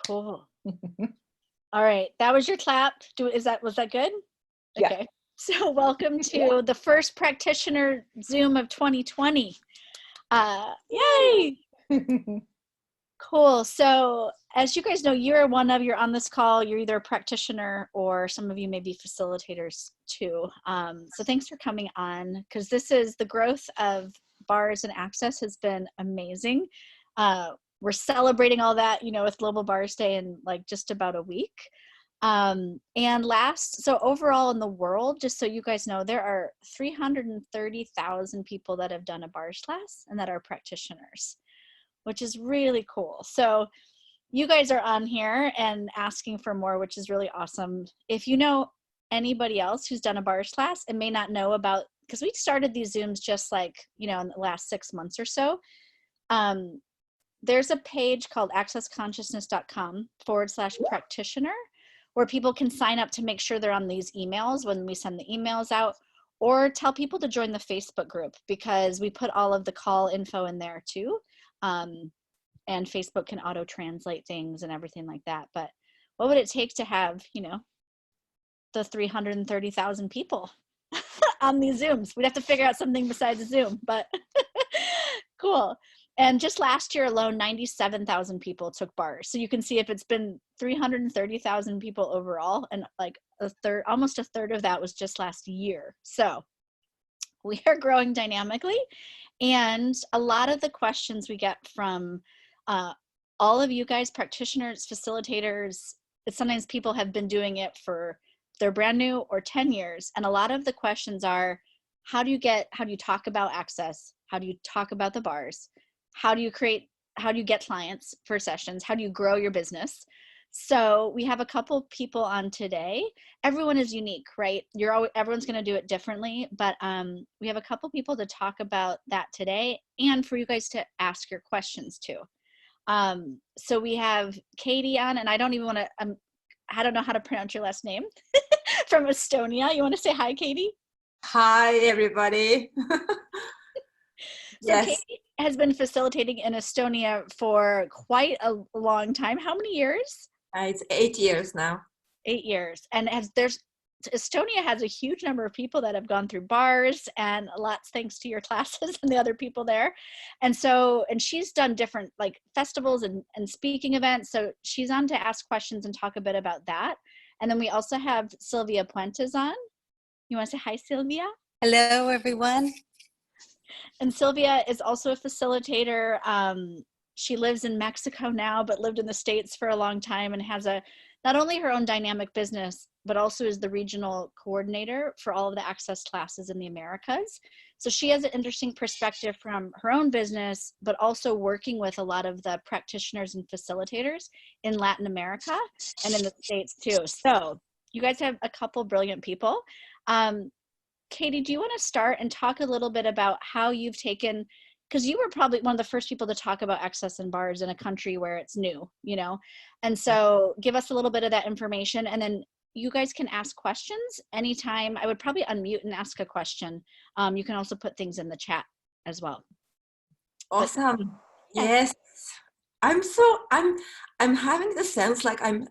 Cool. All right. That was your clap. Was that good? Yeah. Okay. So welcome to the first practitioner Zoom of 2020. Yay! Cool. So as you guys know, you're on this call, you're either a practitioner or some of you may be facilitators too. So thanks for coming on, because this is the growth of bars and access has been amazing. We're celebrating all that, with Global Bars Day in like just about a week. So overall in the world, just so you guys know, there are 330,000 people that have done a bars class and that are practitioners, which is really cool. So you guys are on here and asking for more, which is really awesome. If you know anybody else who's done a bars class and may not know about, because we started these Zooms just like, in the last 6 months or so, there's a page called accessconsciousness.com/practitioner where people can sign up to make sure they're on these emails when we send the emails out, or tell people to join the Facebook group, because we put all of the call info in there too. And Facebook can auto translate things and everything like that. But what would it take to have, the 330,000 people on these Zooms? We'd have to figure out something besides a Zoom, but cool. And just last year alone, 97,000 people took bars. So you can see if it's been 330,000 people overall, and like almost a third of that was just last year. So we are growing dynamically. And a lot of the questions we get from all of you guys, practitioners, facilitators, sometimes people have been doing it they're brand new or 10 years. And a lot of the questions are, how do you talk about access? How do you talk about the bars? How do you get clients for sessions? How do you grow your business? So we have a couple people on today. Everyone is unique, right? Everyone's going to do it differently, but we have a couple people to talk about that today, and for you guys to ask your questions too. So we have Katie on, and I don't know how to pronounce your last name, from Estonia. You want to say hi, Katie? Hi, everybody. So yes. Katie has been facilitating in Estonia for quite a long time. How many years? It's 8 years now. 8 years. And Estonia has a huge number of people that have gone through bars, and lots thanks to your classes and the other people there. And she's done different like festivals and speaking events. So she's on to ask questions and talk a bit about that. And then we also have Sylvia Puentes on. You want to say hi, Sylvia? Hello, everyone. And Sylvia is also a facilitator. She lives in Mexico now, but lived in the States for a long time, and has not only her own dynamic business, but also is the regional coordinator for all of the access classes in the Americas. So she has an interesting perspective from her own business, but also working with a lot of the practitioners and facilitators in Latin America and in the States too. So you guys have a couple brilliant people. Katie, do you want to start and talk a little bit about how you've taken, because you were probably one of the first people to talk about access and bars in a country where it's new, and so give us a little bit of that information, and then you guys can ask questions anytime. I would probably unmute and ask a question. You can also put things in the chat as well. Awesome. Yes. I'm having the sense like I'm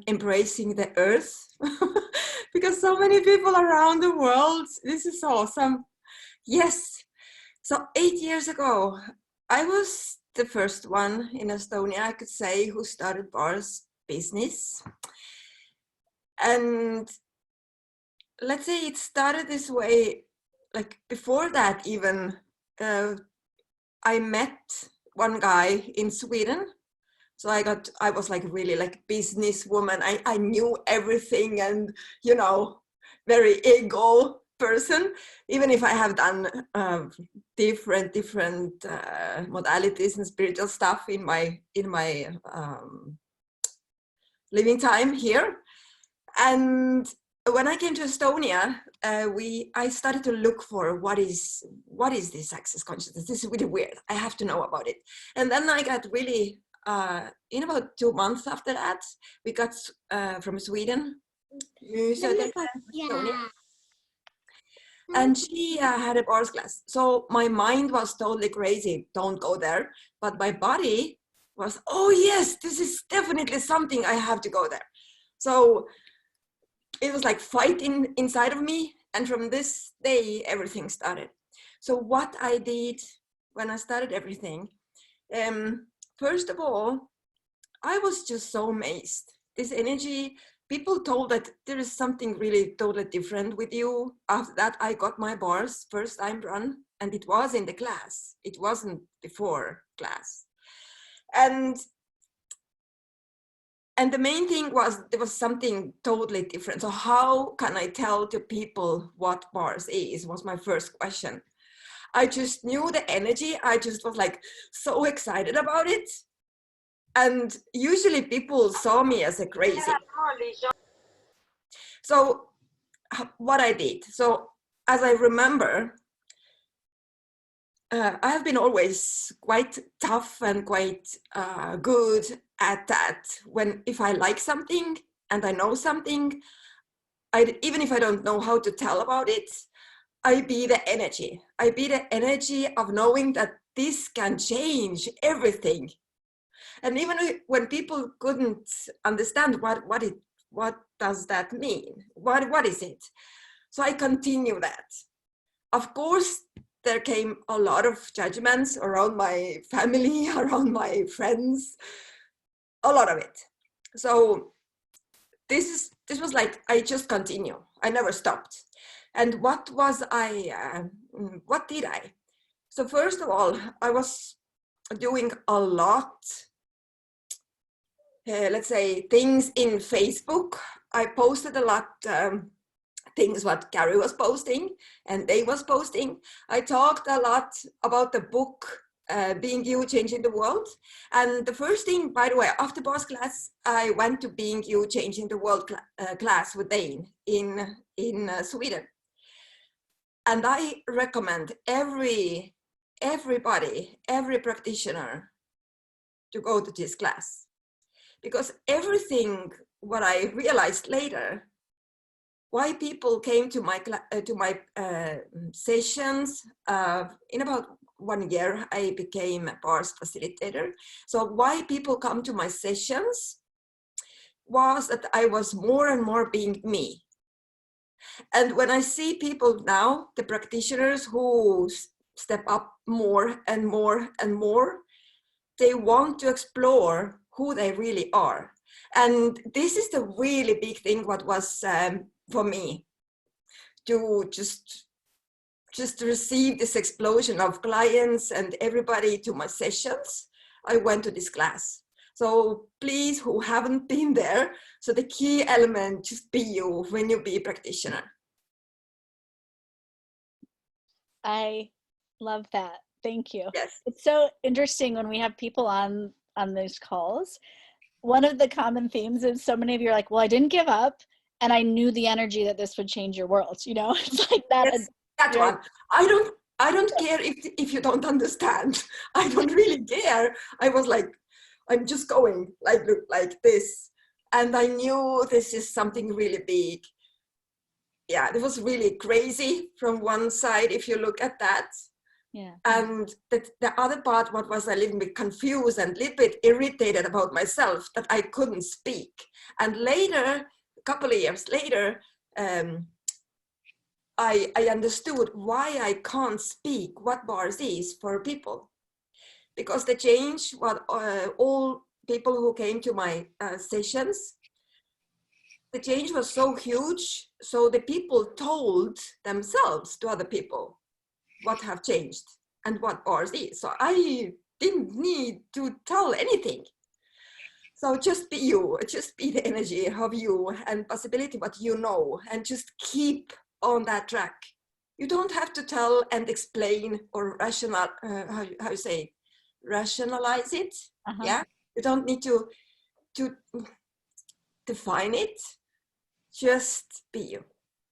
embracing the earth because so many people around the world. This is awesome. Yes. So 8 years ago, I was the first one in Estonia, I could say, who started bars business. And let's say it started this way, like before that even, I met one guy in Sweden. So I was like really like businesswoman. I knew everything and, very ego person, even if I have done different modalities and spiritual stuff in my living time here. And when I came to Estonia, I started to look for what is this access consciousness? This is really weird. I have to know about it. And then I got really, in about 2 months after that, we got from Sweden, Estonia. And she had a bars class. So my mind was totally crazy. Don't go there. But my body was, oh yes, this is definitely something, I have to go there. So it was like fighting inside of me. And from this day, everything started. So what I did when I started everything, first of all, I was just so amazed. This energy, people told that there is something really totally different with you. After that, I got my bars first time run, and it was in the class. It wasn't before class. And the main thing was there was something totally different. So how can I tell to people what bars is, was my first question. I just knew the energy. I just was like so excited about it. And usually people saw me as a crazy. So what I did, so as I remember, I have been always quite tough and quite good at that. If I like something and I know something, even if I don't know how to tell about it, I be the energy. I be the energy of knowing that this can change everything. And even when people couldn't understand what does that mean? What is it? So I continue that. Of course, there came a lot of judgments around my family, around my friends, a lot of it. So this was like, I just continue. I never stopped. And what did I? So first of all, I was doing a lot, let's say, things in Facebook. I posted a lot things what Gary was posting and they was posting. I talked a lot about the book, Being You, Changing the World. And the first thing, by the way, after boss class, I went to Being You, Changing the World class with Dane in Sweden. And I recommend everybody, every practitioner to go to this class. Because everything what I realized later, why people came to my sessions, in about 1 year, I became a bars facilitator. So why people come to my sessions was that I was more and more being me. And when I see people now, the practitioners who step up more and more and more, they want to explore who they really are. And this is the really big thing what was for me, to just receive this explosion of clients and everybody to my sessions. I went to this class. So please, who haven't been there, so the key element, just be you when you be a practitioner. I love that. Thank you. Yes. It's so interesting when we have people on these calls. One of the common themes is so many of you are like, well, I didn't give up and I knew the energy that this would change your world. You know, it's like that. Yes, that one. I don't care if you don't understand. I don't really care. I was like, I'm just going like this. And I knew this is something really big. Yeah, it was really crazy from one side, if you look at that. Yeah. And the other part, what was a little bit confused and a little bit irritated about myself, that I couldn't speak. And later, a couple of years later, I understood why I can't speak what bars is for people. Because the change, what all people who came to my sessions, the change was so huge. So the people told themselves to other people what have changed and what bars is. So I didn't need to tell anything. So just be you, just be the energy of you and possibility what you know, and just keep on that track. You don't have to tell and explain or rationalize it. Uh-huh. Yeah, you don't need to define it. Just be you.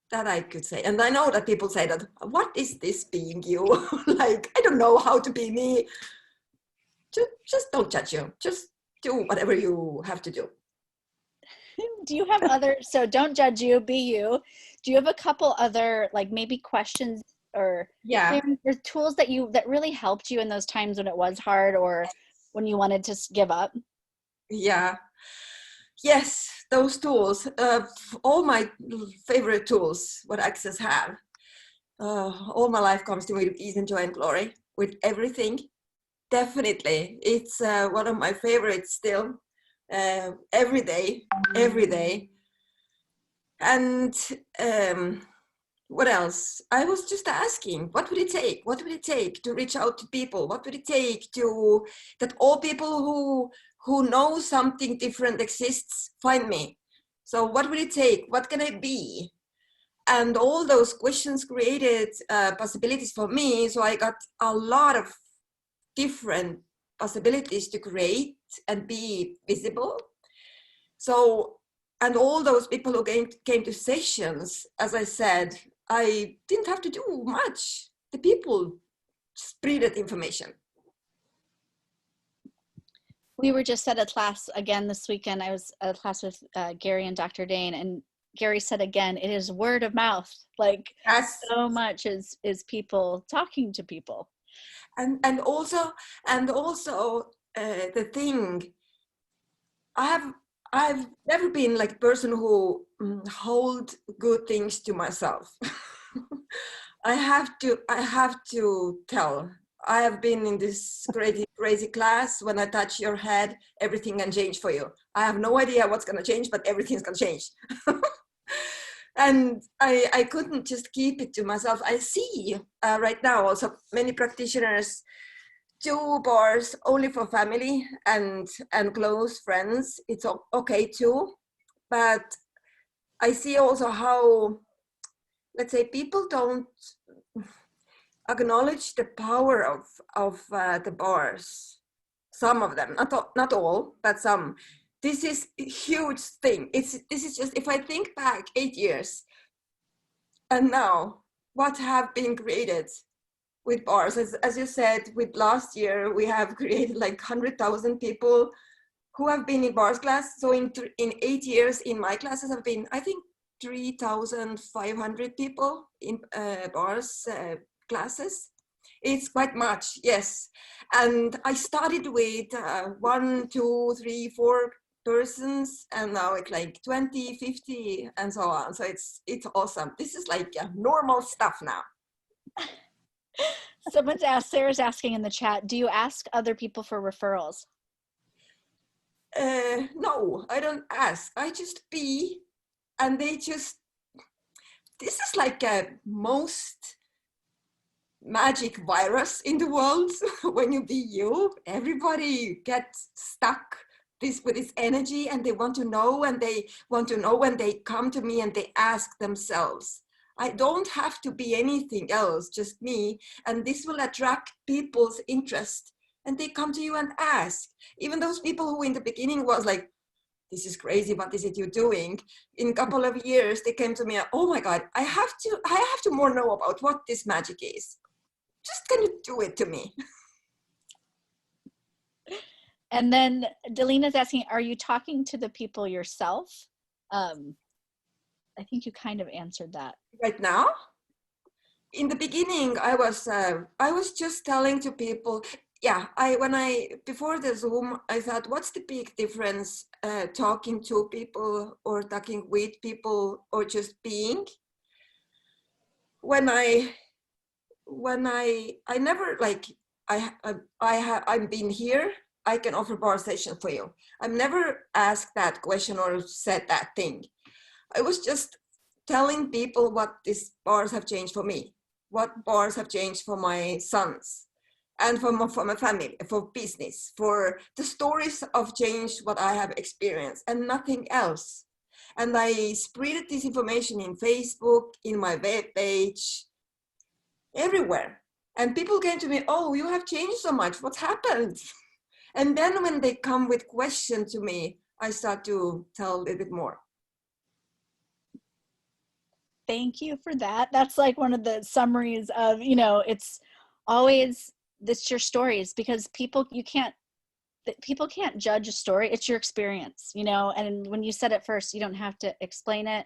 That I could say. And I know that people say that, what is this being you? Like, I don't know how to be me. Just don't judge you. Just do whatever you have to do. Do you have other, so don't judge you, be you. Do you have a couple other, like maybe questions or Yeah. tools that really helped you in those times when it was hard, or when you wanted to give up? Yeah. Yes, those tools. All my favorite tools, what Access have. All my life comes to me with ease and joy and glory, with everything. Definitely. It's one of my favorites still. Every day, every day. And what else? I was just asking, what would it take? What would it take to reach out to people? What would it take to that all people who know something different exists find me? So what would it take? What can I be? And all those questions created possibilities for me. So I got a lot of different possibilities to create and be visible. So, and all those people who came to sessions, as I said, I didn't have to do much. The people spreaded information. We were just at a class again this weekend. I was at a class with Gary and Dr. Dane, and Gary said again, it is word of mouth. Like Yes. so much is people talking to people. And also the thing, I've never been like a person who hold good things to myself. I have to tell. I have been in this crazy class. When I touch your head, everything can change for you. I have no idea what's going to change, but everything's going to change. And I couldn't just keep it to myself. I see right now also many practitioners do bars only for family and close friends. It's okay too, but I see also how, let's say, people don't acknowledge the power of the bars. Some of them, not all, but some. This is a huge thing. This is just, if I think back 8 years and now what have been created with bars, as you said, with last year we have created like 100,000 people who have been in bars class. So in 8 years in my classes have been, I think, 3,500 people in bars classes. It's quite much, yes. And I started with 1, 2, 3, 4 persons, and now it's like 20, 50, and so on. So it's awesome. This is like normal stuff now. Someone's asked, Sarah's asking in the chat, do you ask other people for referrals? No, I don't ask. I just be, and they just, this is like a most magic virus in the world. When you be you, everybody gets stuck with this energy, and they want to know, and they want to know when they come to me and they ask themselves. I don't have to be anything else, just me, and this will attract people's interest, and they come to you and ask. Even those people who in the beginning was like, this is crazy, what is it you're doing? In a couple of years, they came to me, oh my God, I have to more know about what this magic is. Just can you do it to me? And then Delina's asking, are you talking to the people yourself? I think you kind of answered that. Right now? In the beginning, I was just telling to people, yeah, before the Zoom, I thought, what's the big difference talking to people or talking with people or just being? When I never like, I've been here, I can offer bar session for you. I've never asked that question or said that thing. I was just telling people what these bars have changed for me, what bars have changed for my sons, and for my family, for business, for the stories of change, what I have experienced, and nothing else. And I spread this information in Facebook, in my web page, everywhere. And people came to me, oh, you have changed so much, what's happened? And then when they come with questions to me, I start to tell a little bit more. Thank you for that. That's like one of the summaries of, it's always, it's your stories, because people can't judge a story. It's your experience, and when you said it first, you don't have to explain it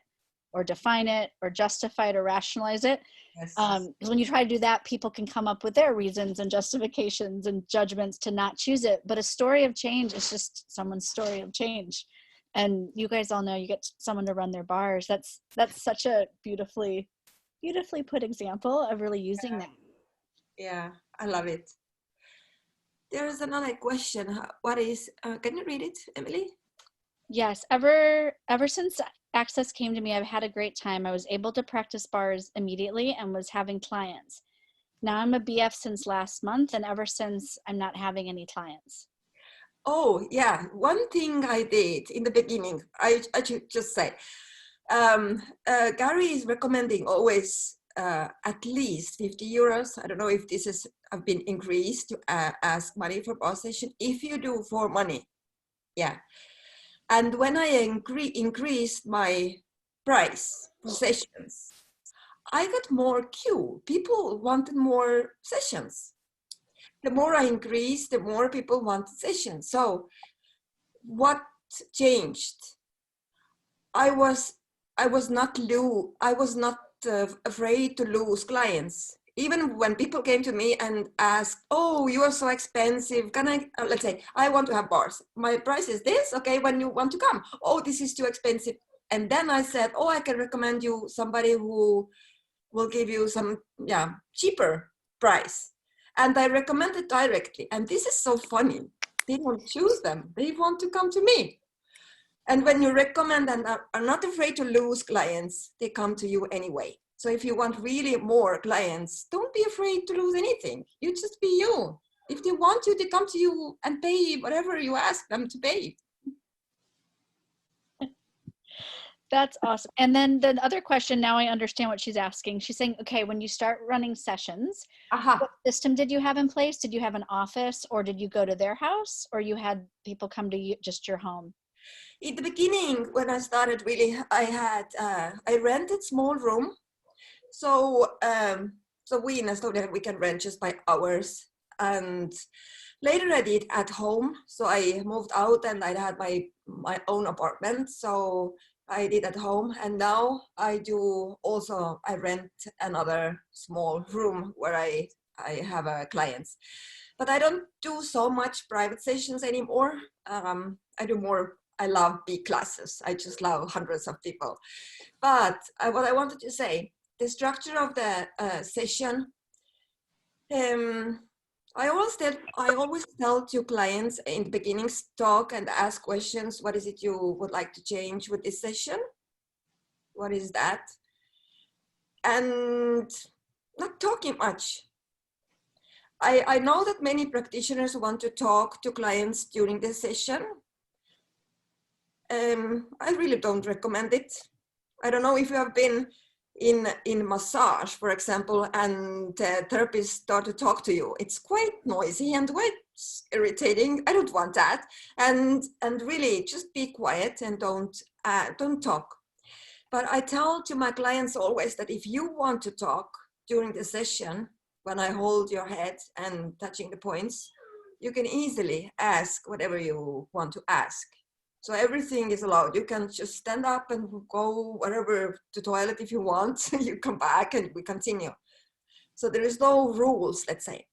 or define it or justify it or rationalize it. Yes. Because when you try to do that, people can come up with their reasons and justifications and judgments to not choose it. But a story of change is just someone's story of change. And you guys all know you get someone to run their bars. That's such a beautifully put example of really using that. Yeah, I love it. There's another question. What is, can you read it, Emily? Yes, ever since Access came to me, I've had a great time. I was able to practice bars immediately and was having clients. Now I'm a BF since last month, and ever since I'm not having any clients. Oh, yeah. One thing I did in the beginning, I should just say, Gary is recommending always at least 50 euros. I don't know if this has been increased to ask money for bar session. If you do for money, yeah. And when I increased my price for sessions, I got more queue. People wanted more sessions. The more I increased, the more people wanted sessions. So what changed? I was not afraid to lose clients. Even when people came to me and asked, "Oh, you are so expensive. Can I? Let's say I want to have bars. My price is this. Okay, when you want to come? Oh, this is too expensive." And then I said, "Oh, I can recommend you somebody who will give you some cheaper price." And I recommended directly. And this is so funny. They don't choose them. They want to come to me. And when you recommend and are not afraid to lose clients, they come to you anyway. So if you want really more clients, don't be afraid to lose anything. You just be you. If they want you, they come to you and pay whatever you ask them to pay. That's awesome. And then the other question, now I understand what she's asking. She's saying, okay, when you start running sessions, what system did you have in place? Did you have an office, or did you go to their house, or you had people come to you, just your home? In the beginning, when I started, really, I rented small room. So we in Estonia, we can rent just by hours. And later I did at home. So I moved out and I had my own apartment. So I did at home. And now I rent another small room where I have clients. But I don't do so much private sessions anymore. I do more. I love big classes. I just love hundreds of people. But what I wanted to say, the structure of the session, I always tell to clients in the beginning, talk and ask questions. What is it you would like to change with this session? What is that? And not talking much. I know that many practitioners want to talk to clients during the session. I really don't recommend it. I don't know if you have been in massage, for example, and the therapist start to talk to you. It's quite noisy and quite irritating. I don't want that. And really just be quiet and don't talk. But I tell to my clients always that if you want to talk during the session, when I hold your head and touching the points, you can easily ask whatever you want to ask. So everything is allowed. You can just stand up and go wherever to toilet if you want. You come back and we continue. So there is no rules, let's say.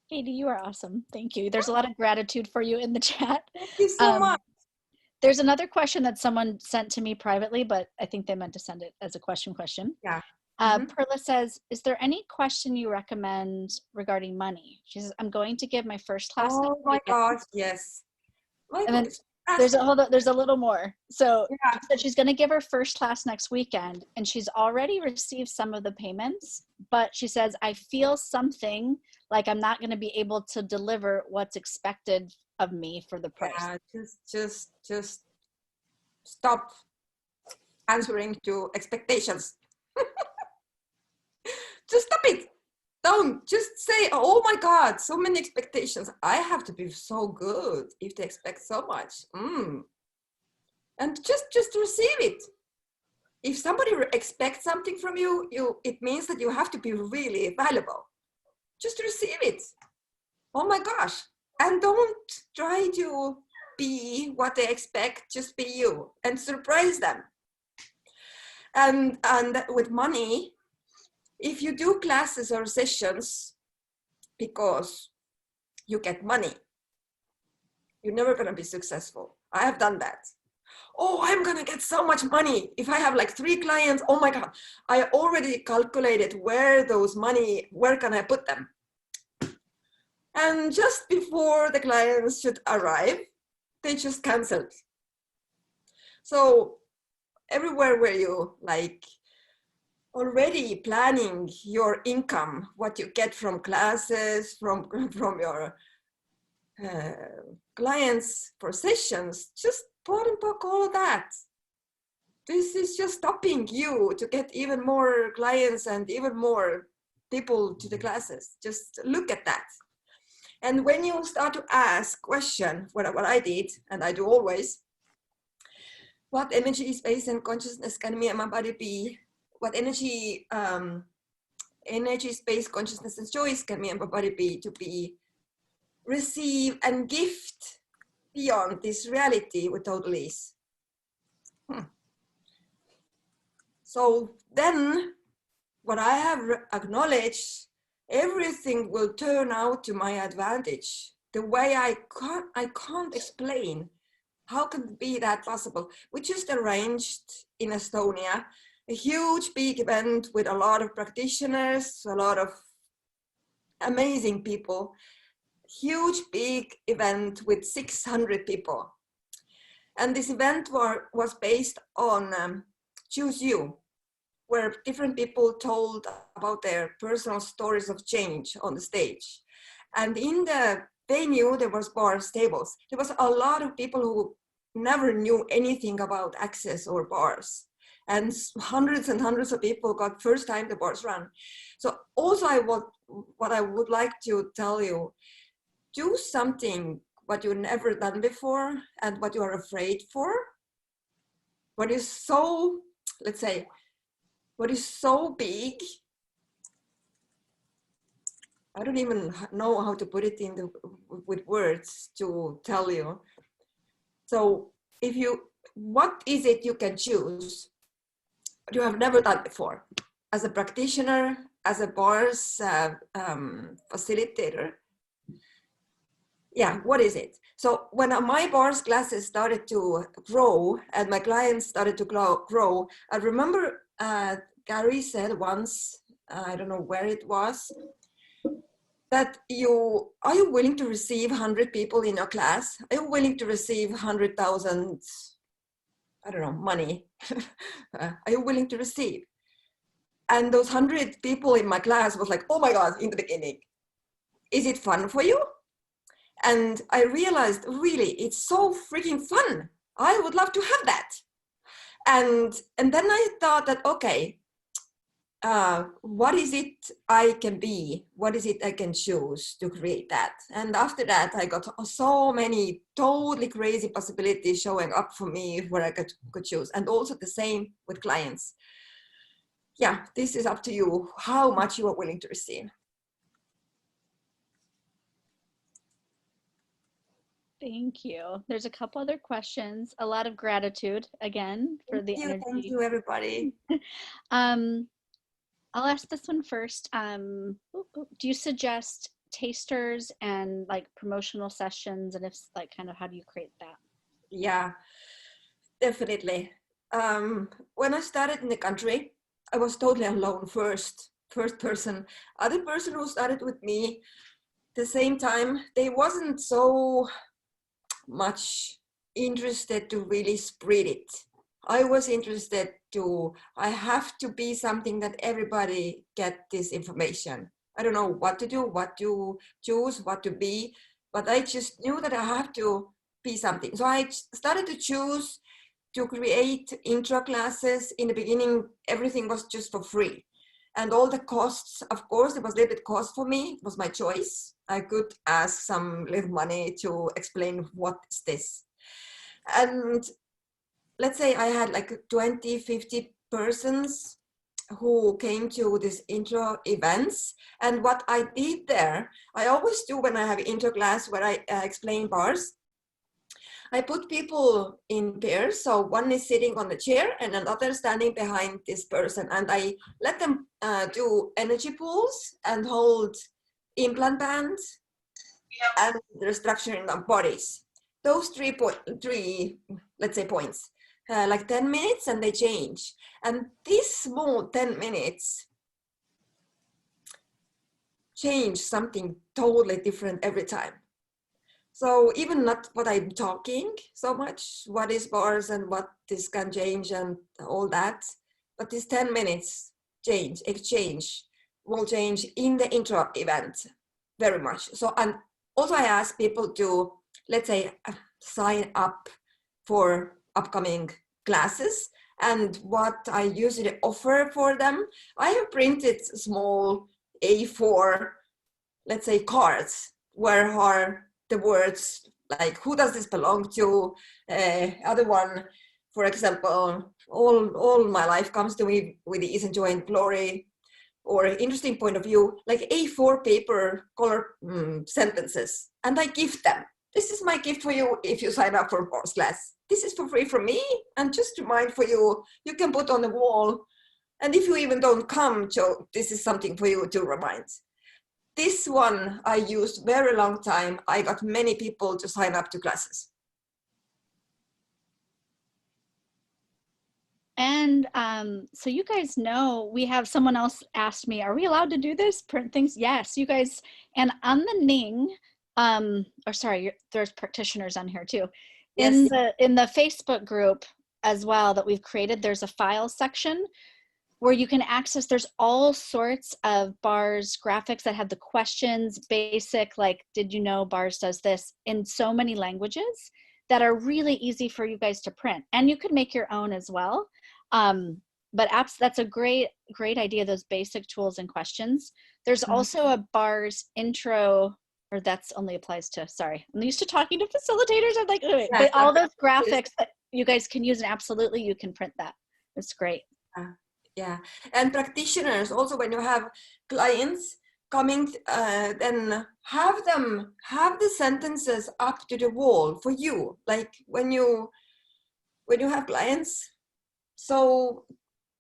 Katie, you are awesome. Thank you. There's a lot of gratitude for you in the chat. Thank you so much. There's another question that someone sent to me privately, but I think they meant to send it as a question. Yeah. Perla says, is there any question you recommend regarding money? She says, I'm going to give my first class. Oh my gosh, yes. And then there's a little more. So she said she's going to give her first class next weekend, and she's already received some of the payments, but she says, I feel something like I'm not going to be able to deliver what's expected of me for the price. Yeah, just stop answering to expectations. Just stop it. Don't just say, oh my God, so many expectations. I have to be so good if they expect so much. And just receive it. If somebody expects something from you, it means that you have to be really valuable. Just receive it. Oh my gosh. And don't try to be what they expect, just be you and surprise them. And with money, if you do classes or sessions because you get money, you're never going to be successful. I have done that. Oh, I'm going to get so much money. If I have like 3 clients, oh my God, I already calculated where can I put them? And just before the clients should arrive, they just canceled. So everywhere where you like already planning your income, what you get from classes, from your clients for sessions, just put and book all of that. This is just stopping you to get even more clients and even more people to the classes. Just look at that. And when you start to ask question, what I did, and I do always, what energy, space, and consciousness can me and my body be? What energy, space, consciousness, and choice can me and my body be to be, receive, and gift beyond this reality with total ease? So then, what I have acknowledged, everything will turn out to my advantage. The way I can't explain. How can it be that possible? We just arranged in Estonia a huge big event with a lot of practitioners, a lot of amazing people. Huge big event with 600 people. And this event was based on Choose You, where different people told about their personal stories of change on the stage. And in the venue, there was bars, tables. There was a lot of people who never knew anything about access or bars. And hundreds and hundreds of people got first time the bars run. So also what I would like to tell you, do something what you've never done before and what you are afraid for. What is so, let's say, what is so big, I don't even know how to put it with words to tell you. So what is it you can choose, what you have never done before? As a practitioner, as a bars facilitator, yeah, what is it? So when my bars classes started to grow and my clients started to grow, I remember Gary said once, I don't know where it was, that are you willing to receive 100 people in your class? Are you willing to receive 100,000, I don't know, money? Are you willing to receive? And those 100 people in my class was like, oh my God, in the beginning, is it fun for you? And I realized, really, it's so freaking fun. I would love to have that. And then I thought that, okay, what is it I can be? What is it I can choose to create that? And after that, I got so many totally crazy possibilities showing up for me where I could choose. And also the same with clients. Yeah, this is up to you, how much you are willing to receive. Thank you. There's a couple other questions. A lot of gratitude again for the energy. Thank you, everybody. I'll ask this one first. Do you suggest tasters and like promotional sessions, and if like kind of how do you create that? Yeah, definitely. When I started in the country, I was totally alone first person. Other person who started with me the same time, they wasn't so much interested to really spread it. I was interested I have to be something that everybody get this information. I don't know what to do, what to choose, what to be, but I just knew that I have to be something. So I started to choose to create intro classes. In the beginning, everything was just for free. And all the costs, of course, it was a little bit cost for me. It was my choice. I could ask some little money to explain what is this. And let's say I had like 20, 50 persons who came to these intro events. And what I did there, I always do when I have intro class where I explain bars, I put people in pairs. So one is sitting on the chair and another standing behind this person. And I let them do energy pulls and hold implant bands and the restructuring of bodies. Those three, let's say, points, like 10 minutes, and they change. And this small 10 minutes change something totally different every time. So even not what I'm talking so much, what is bars and what this can change and all that, but this 10 minutes exchange will change in the intro event very much. So, and also I ask people to, let's say, sign up for upcoming classes. And what I usually offer for them, I have printed small A4, let's say, cards where are the words like who does this belong to, other one, for example, all my life comes to me with ease and joy and glory, or interesting point of view, like A4 paper color sentences, and I give them. This is my gift for you if you sign up for course class. This is for free from me, and just to remind for you, you can put on the wall. And if you even don't come, so this is something for you to remind. This one I used very long time. I got many people to sign up to classes. And so you guys know, we have someone else asked me, are we allowed to do this? Print things? Yes, you guys. And on the Ning, or sorry, there's practitioners on here too. Yes. In the Facebook group as well that we've created, there's a file section where you can access, there's all sorts of bars graphics that have the questions, basic, like, did you know bars does this, in so many languages that are really easy for you guys to print. And you could make your own as well. But apps, that's a great idea, those basic tools and questions. There's also a bars intro, or that's only applies to, sorry, I'm used to talking to facilitators. I'm like, wait, but all those graphics that you guys can use, and absolutely you can print that. It's great. Yeah, and practitioners also, when you have clients coming, then have the sentences up to the wall for you, like when you have clients. So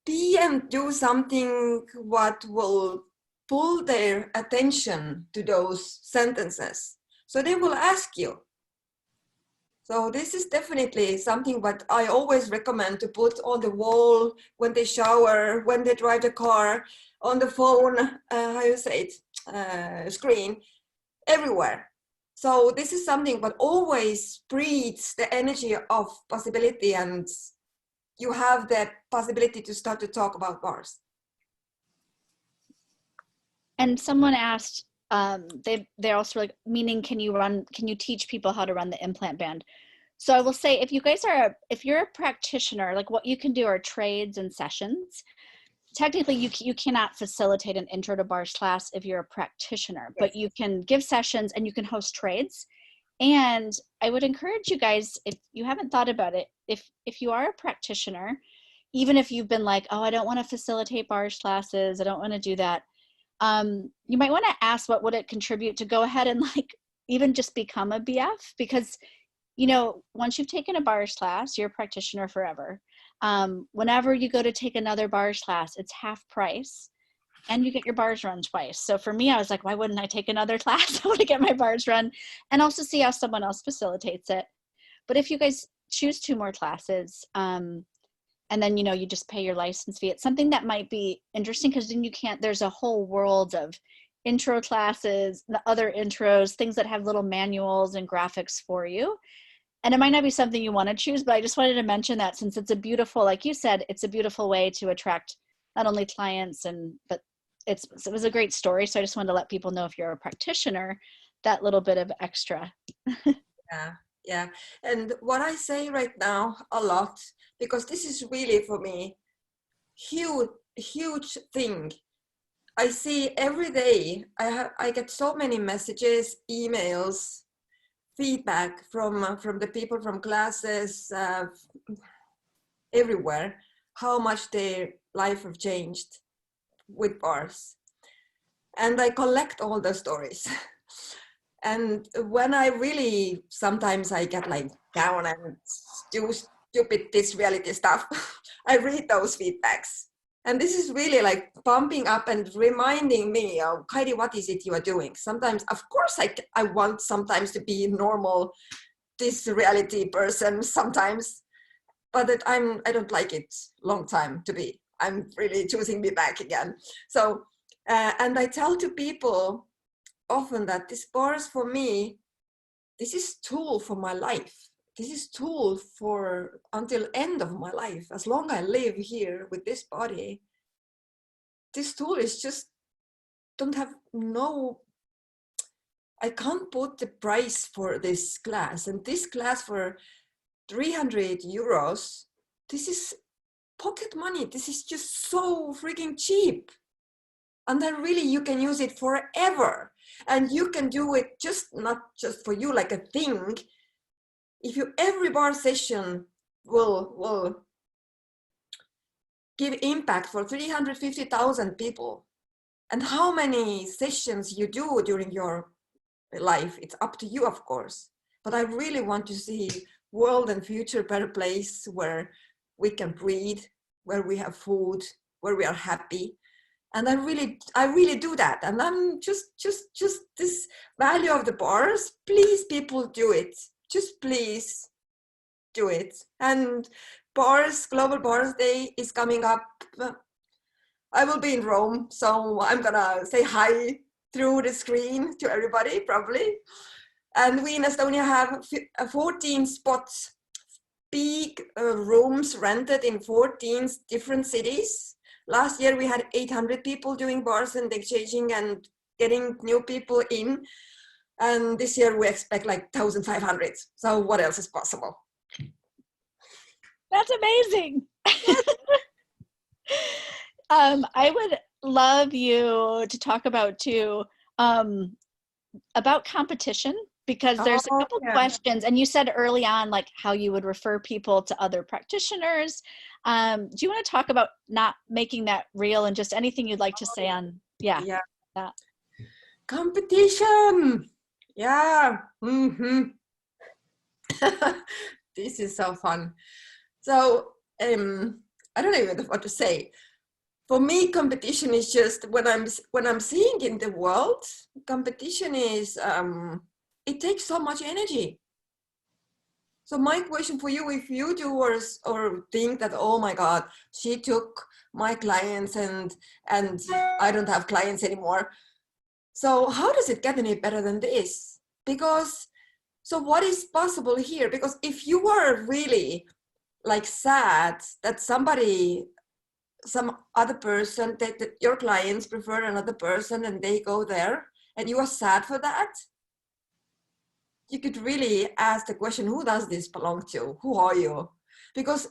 be and do something what will pull their attention to those sentences, so they will ask you. So this is definitely something what I always recommend to put on the wall, when they shower, when they drive the car, on the phone, how you say it, screen, everywhere. So this is something what always breeds the energy of possibility, and you have the possibility to start to talk about bars. And someone asked, they're also like, meaning, can you teach people how to run the implant band? So I will say, if you guys are, if you're a practitioner, like what you can do are trades and sessions. Technically, you cannot facilitate an intro to bars class if you're a practitioner, yes. But you can give sessions and you can host trades. And I would encourage you guys, if you haven't thought about it, if you are a practitioner, even if you've been like, oh, I don't want to facilitate bars classes, I don't want to do that, you might want to ask, what would it contribute to go ahead and like even just become a BF? Because, you know, once you've taken a bars class, you're a practitioner forever. Whenever you go to take another bars class, it's half price and you get your bars run twice. So for me, I was like, why wouldn't I take another class? I want to get my bars run and also see how someone else facilitates it. But if you guys choose 2 more classes, and then, you know, you just pay your license fee, it's something that might be interesting, because then you can't, there's a whole world of intro classes, the other intros, things that have little manuals and graphics for you. And it might not be something you want to choose, but I just wanted to mention that, since it's a beautiful, like you said, it's a beautiful way to attract not only clients, but it was a great story. So I just wanted to let people know, if you're a practitioner, that little bit of extra. Yeah. And what I say right now a lot, because this is really for me, huge thing. I see every day, I get so many messages, emails, feedback from the people from classes, everywhere, how much their life have changed with bars. And I collect all the stories. And when I really, sometimes I get like down and do stupid this reality stuff, I read those feedbacks. And this is really like pumping up and reminding me, oh, Heidi, what is it you are doing? Sometimes, of course, I want sometimes to be normal, this reality person sometimes, but that I don't like it long time to be. I'm really choosing me back again. So, and I tell to people often that this bars for me, this is tool for my life. This is tool for until end of my life. As long I live here with this body, this tool is just don't have no, I can't put the price for this class. And this class for 300 euros, this is pocket money. This is just so freaking cheap. And then really you can use it forever. And you can do it just not just for you like a thing. If you every bar session will give impact for 350,000 people. And how many sessions you do during your life, it's up to you, of course. But I really want to see world and future better place where we can breathe, where we have food, where we are happy. And I really do that. And I'm just this value of the bars, please people do it. Just please do it. And bars, Global Bars Day is coming up. I will be in Rome, so I'm gonna say hi through the screen to everybody probably. And we in Estonia have 14 spots, big rooms rented in 14 different cities. Last year we had 800 people doing bars and exchanging and getting new people in. And this year we expect like 1,500. So what else is possible? That's amazing. I would love you to talk about too, about competition, because there's a couple questions, and you said early on like how you would refer people to other practitioners. Do you want to talk about not making that real and just anything you'd like to say on that? Competition. Yeah. Mm-hmm. This is so fun. So I don't even know what to say. For me, competition is just when I'm seeing in the world, competition is it takes so much energy. So my question for you, if you do or think that, oh my God, she took my clients and I don't have clients anymore. So how does it get any better than this? Because so what is possible here? Because if you are really like sad that some other person, that your clients prefer another person and they go there and you are sad for that, you could really ask the question, who does this belong to? Who are you? Because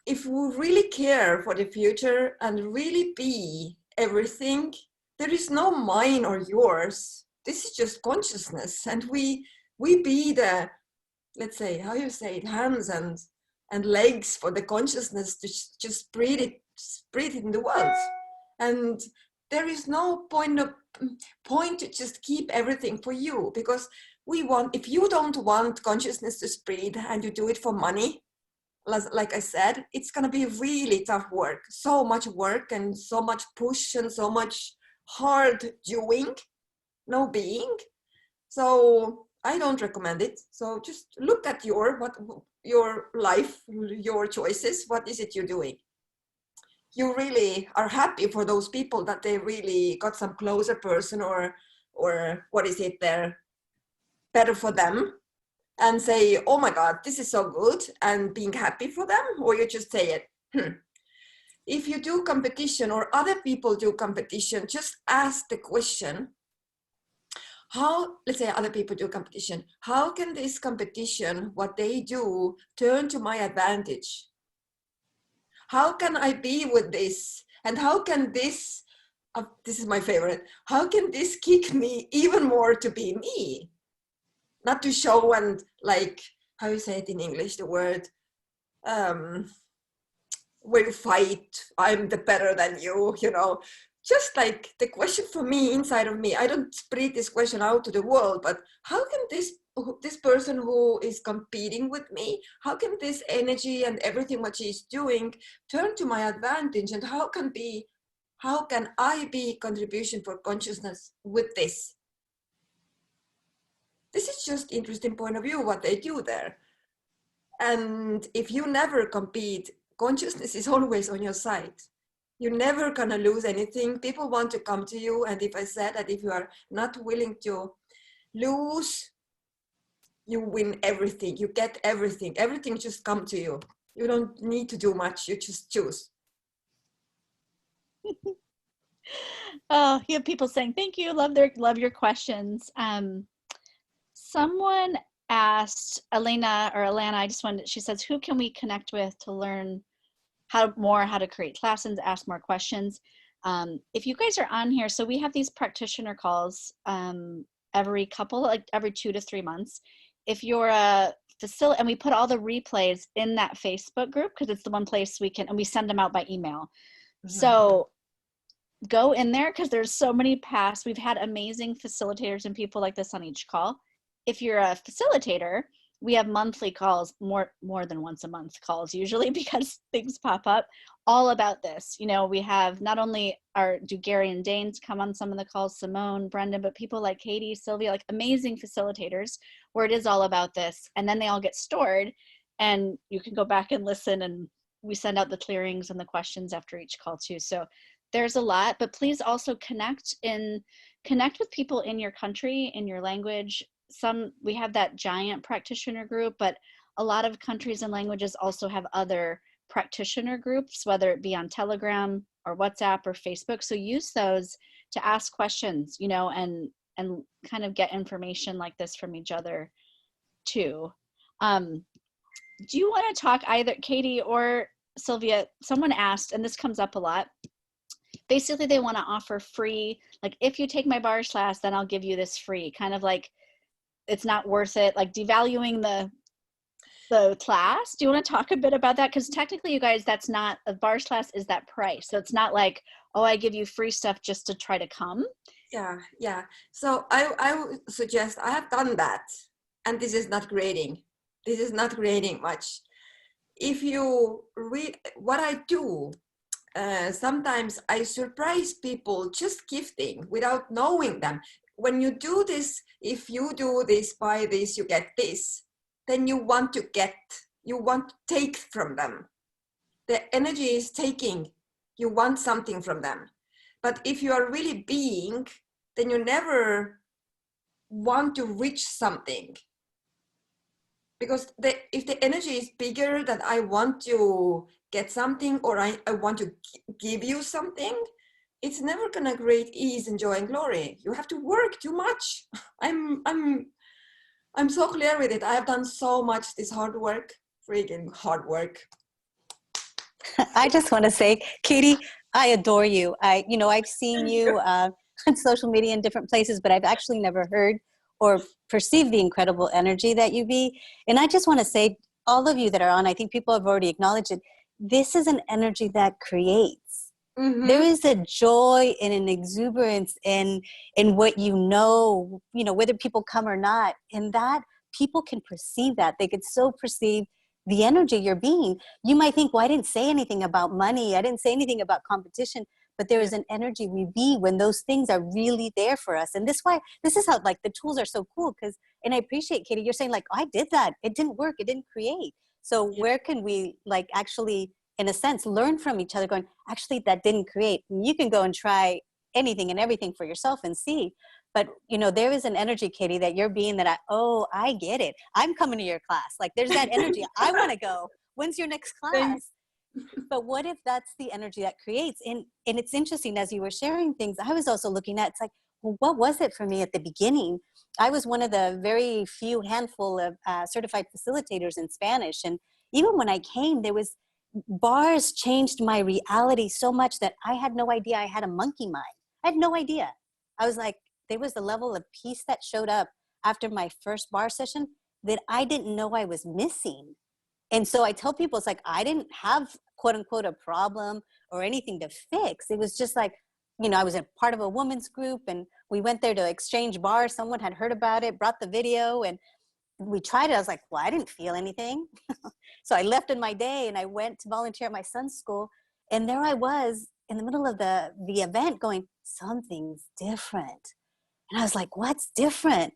if we really care for the future and really be everything, there is no mine or yours. This is just consciousness. And we be the, let's say, how you say it, hands and legs for the consciousness to just spread it in the world. And there is no point to just keep everything for you, because if you don't want consciousness to spread and you do it for money, like I said, it's going to be really tough work, so much work and so much push and so much hard doing, no being. So I don't recommend it. So just look at your life, your choices. What is it you're doing? You really are happy for those people that they really got some closer person or what is it there better for them, and say, oh my God, this is so good, and being happy for them, or you just say it. If you do competition or other people do competition, just ask the question, let's say other people do competition, how can this competition, what they do, turn to my advantage? How can I be with this? And how can this is my favorite, how can this kick me even more to be me? Not to show and like, how you say it in English, the word, where you fight, I'm the better than you, just like the question for me inside of me, I don't spread this question out to the world, but how can this person who is competing with me, how can this energy and everything what she's doing turn to my advantage, and how can I be contribution for consciousness with this? This is just interesting point of view what they do there. And if you never compete, consciousness is always on your side. You're never gonna lose anything. People want to come to you, and if I said that if you are not willing to lose, you win everything, you get everything just come to you. You don't need to do much, you just choose. Oh, you have people saying thank you, love your questions. Someone asked Elena, I just wanted, she says, who can we connect with to learn how to create classes, ask more questions? If you guys are on here, so we have these practitioner calls every 2 to 3 months. If you're a facility, and we put all the replays in that Facebook group because it's the one place we can, and we send them out by email. Mm-hmm. So go in there because there's so many past, we've had amazing facilitators and people like this on each call. If you're a facilitator, we have monthly calls, more than once a month calls usually because things pop up all about this. You know, we have not only do Gary and Danes come on some of the calls, Simone, Brendan, but people like Katie, Sylvia, like amazing facilitators where it is all about this. And then they all get stored and you can go back and listen, and we send out the clearings and the questions after each call too. So there's a lot, but please also connect with people in your country, in your language. We have that giant practitioner group, but a lot of countries and languages also have other practitioner groups, whether it be on Telegram or WhatsApp or Facebook. So use those to ask questions, you know, and kind of get information like this from each other too. Do you want to talk, either Katie or Sylvia? Someone asked, and this comes up a lot. Basically, they want to offer free, like, if you take my bars class, then I'll give you this free, kind of like it's not worth it, like devaluing the class. Do you want to talk a bit about that? Because technically, you guys, that's not, a bars class is that price. So it's not like, oh, I give you free stuff just to try to come. Yeah. So I would suggest, I have done that, and this is not grading. This is not grading much. If you read what I do, sometimes I surprise people just gifting without knowing them. When you do this, if you do this, buy this, you get this, then you want to take from them. The energy is taking, you want something from them. But if you are really being, then you never want to reach something. Because if the energy is bigger that I want to get something, or I want to give you something, it's never gonna create ease and joy and glory. You have to work too much. I'm so clear with it. I have done so much this hard work, freaking hard work. I just want to say, Katie, I adore you. I've seen you on social media in different places, but I've actually never heard or perceived the incredible energy that you be. And I just want to say, all of you that are on, I think people have already acknowledged it. This is an energy that creates. Mm-hmm. There is a joy and an exuberance in what you know, whether people come or not, and that people can perceive that. They could so perceive the energy you're being. You might think, well, I didn't say anything about money. I didn't say anything about competition, but there is an energy we be when those things are really there for us. And this is how, like, the tools are so cool, and I appreciate, Katie, you're saying, like, I did that. It didn't work. It didn't create. So where can we, like, actually, in a sense, learn from each other, going, actually, that didn't create. And you can go and try anything and everything for yourself and see. But, there is an energy, Katie, that you're being that I get it. I'm coming to your class. Like, there's that energy. I want to go. When's your next class? But what if that's the energy that creates? And it's interesting, as you were sharing things, I was also looking at, it's like, well, what was it for me at the beginning? I was one of the very few handful of certified facilitators in Spanish. And even when I came, bars changed my reality so much that I had no idea I had a monkey mind. I had no idea. I was like, there was a level of peace that showed up after my first bar session that I didn't know I was missing. And so I tell people, it's like, I didn't have, quote unquote, a problem or anything to fix. It was just like, I was a part of a women's group, and we went there to exchange bars. Someone had heard about it, brought the video, and we tried it. I was like, well, I didn't feel anything. So I left in my day and I went to volunteer at my son's school. And there I was in the middle of the event going, something's different. And I was like, what's different?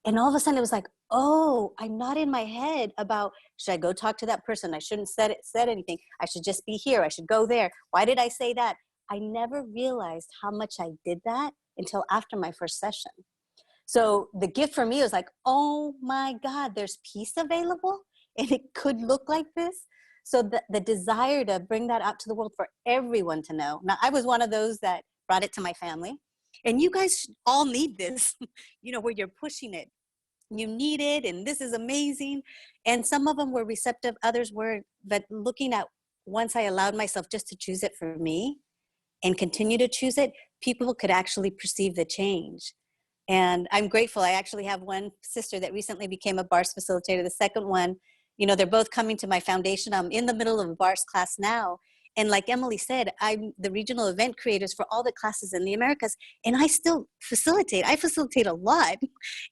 And all of a sudden it was like, oh, I'm not in my head about, should I go talk to that person? I shouldn't said anything. I should just be here. I should go there. Why did I say that? I never realized how much I did that until after my first session. So the gift for me was like, oh my God, there's peace available and it could look like this. So the desire to bring that out to the world for everyone to know. Now, I was one of those that brought it to my family. And you guys all need this, where you're pushing it. You need it, and this is amazing. And some of them were receptive, others weren't. But looking at, once I allowed myself just to choose it for me and continue to choose it, people could actually perceive the change. And I'm grateful. I actually have one sister that recently became a BARS facilitator. The second one, they're both coming to my foundation. I'm in the middle of a BARS class now. And like Emily said, I'm the regional event creators for all the classes in the Americas. And I still facilitate. I facilitate a lot.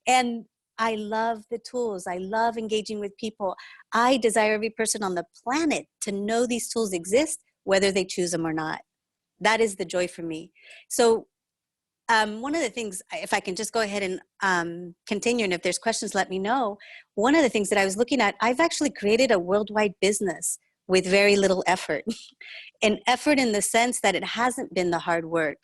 And I love the tools. I love engaging with people. I desire every person on the planet to know these tools exist, whether they choose them or not. That is the joy for me. So one of the things, if I can just go ahead and continue, and if there's questions, let me know. One of the things that I was looking at, I've actually created a worldwide business with very little effort. And effort in the sense that it hasn't been the hard work.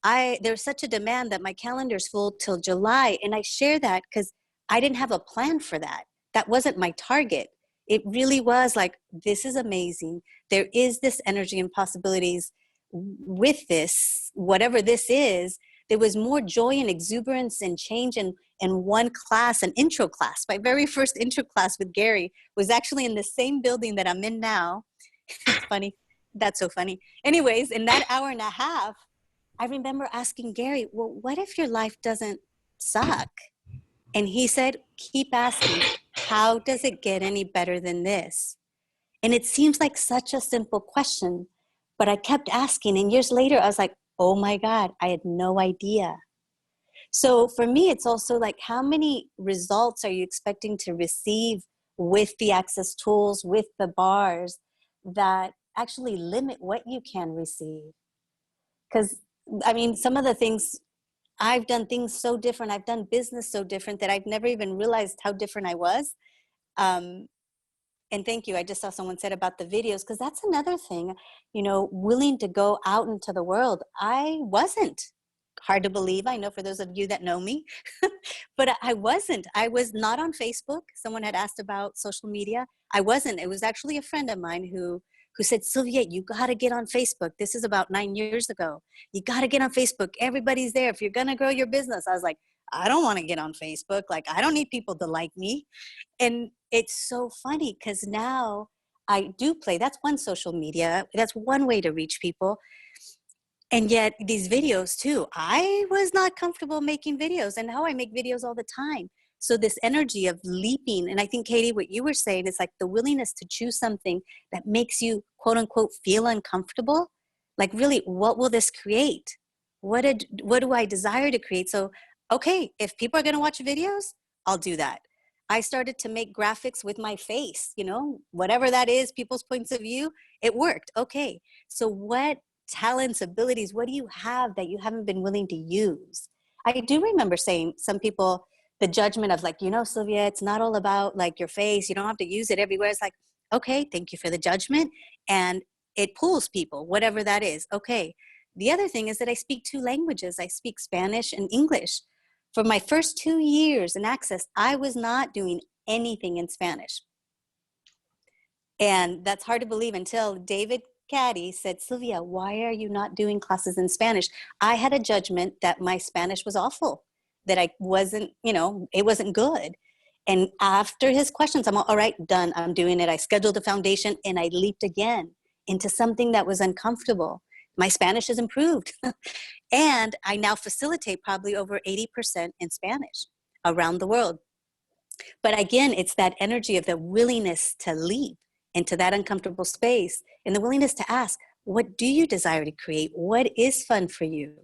There's such a demand that my calendar's full till July. And I share that because I didn't have a plan for that. That wasn't my target. It really was like, this is amazing. There is this energy and possibilities with this, whatever this is. There was more joy and exuberance and change in one class, an intro class. My very first intro class with Gary was actually in the same building that I'm in now. It's funny. That's so funny. Anyways, in that hour and a half, I remember asking Gary, well, what if your life doesn't suck? And he said, keep asking, how does it get any better than this? And it seems like such a simple question, but I kept asking. And years later, I was like, oh my God, I had no idea. So for me, it's also like, how many results are you expecting to receive with the access tools, with the bars that actually limit what you can receive? Because I mean, some of the things, I've done things so different. I've done business so different that I've never even realized how different I was. And thank you. I just saw someone said about the videos, because that's another thing, willing to go out into the world. I wasn't. Hard to believe, I know, for those of you that know me, but I wasn't. I was not on Facebook. Someone had asked about social media. I wasn't. It was actually a friend of mine who said, Sylvia, you got to get on Facebook. This is about 9 years ago. You got to get on Facebook. Everybody's there. If you're going to grow your business. I was like, I don't want to get on Facebook. Like, I don't need people to like me. And it's so funny because now I do play. That's one social media. That's one way to reach people. And yet these videos too, I was not comfortable making videos, and now I make videos all the time. So this energy of leaping, and I think, Katie, what you were saying is like the willingness to choose something that makes you, quote unquote, feel uncomfortable. Like, really, what will this create? What do I desire to create? So, okay, if people are going to watch videos, I'll do that. I started to make graphics with my face, whatever that is, people's points of view, it worked. Okay, so what talents, abilities, what do you have that you haven't been willing to use? I do remember saying, some people, the judgment of like, Sylvia, it's not all about like your face. You don't have to use it everywhere. It's like, okay, thank you for the judgment. And it pulls people, whatever that is. Okay. The other thing is that I speak 2 languages. I speak Spanish and English. For my first 2 years in Access, I was not doing anything in Spanish. And that's hard to believe until David Caddy said, Sylvia, why are you not doing classes in Spanish? I had a judgment that my Spanish was awful, that I wasn't, it wasn't good. And after his questions, I'm all right, done. I'm doing it. I scheduled a foundation and I leaped again into something that was uncomfortable. My Spanish has improved. And I now facilitate probably over 80% in Spanish around the world. But again, it's that energy of the willingness to leap into that uncomfortable space and the willingness to ask, What do you desire to create? What is fun for you?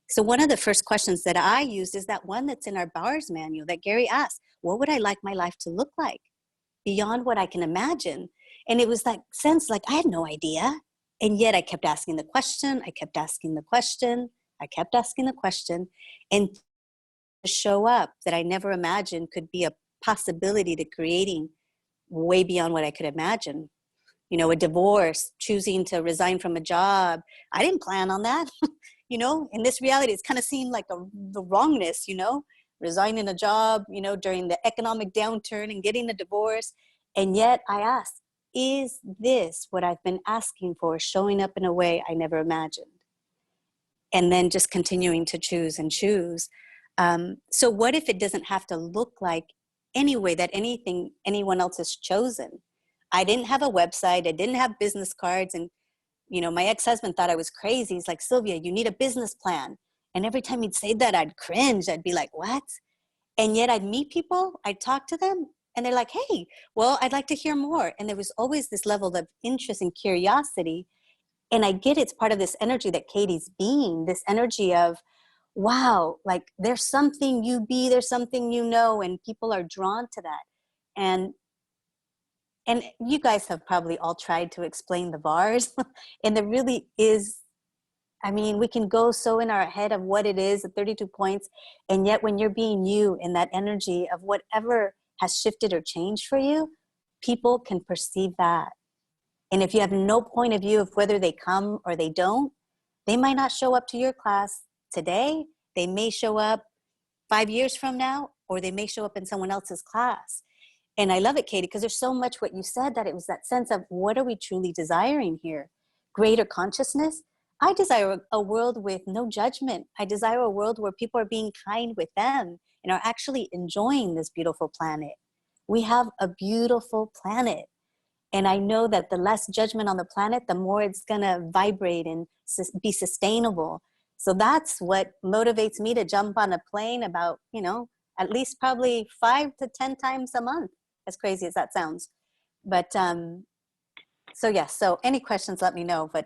So one of the first questions that I used is that one that's in our buyer's manual that Gary asked, what would I like my life to look like beyond what I can imagine? And it was that sense like I had no idea. And yet I kept asking the question. I kept asking the question. I kept asking the question. And to show up that I never imagined could be a possibility to creating way beyond what I could imagine. You know, a divorce, choosing to resign from a job. I didn't plan on that. You know, in this reality, it's kind of seemed like the wrongness, you know, resigning a job, you know, during the economic downturn and getting a divorce. And yet I asked, is this what I've been asking for, showing up in a way I never imagined? And then just continuing to choose and choose. So what if it doesn't have to look like any way that anyone else has chosen? I didn't have a website. I didn't have business cards. And you know, my ex-husband thought I was crazy. He's like, Sylvia, you need a business plan. And every time he'd say that, I'd cringe. I'd be like, what? And yet I'd meet people, I'd talk to them, and they're like, hey, well, I'd like to hear more. And there was always this level of interest and curiosity. And I get it's part of this energy that Katie's being, this energy of, wow, like there's something you be, there's something you know, and people are drawn to that. And you guys have probably all tried to explain the bars. And there really is, I mean, we can go so in our head of what it is, the 32 points. And yet when you're being you in that energy of whatever has shifted or changed for you, people can perceive that. And if you have no point of view of whether they come or they don't, they might not show up to your class today. They may show up 5 years from now, or they may show up in someone else's class. And I love it, Katie, because there's so much what you said that it was that sense of what are we truly desiring here? Greater consciousness. I desire a world with no judgment. I desire a world where people are being kind with them and are actually enjoying this beautiful planet. We have a beautiful planet. And I know that the less judgment on the planet, the more it's going to vibrate and be sustainable. So that's what motivates me to jump on a plane about, you know, at least probably 5 to 10 times a month. As crazy as that sounds. But so yes, so any questions, let me know. But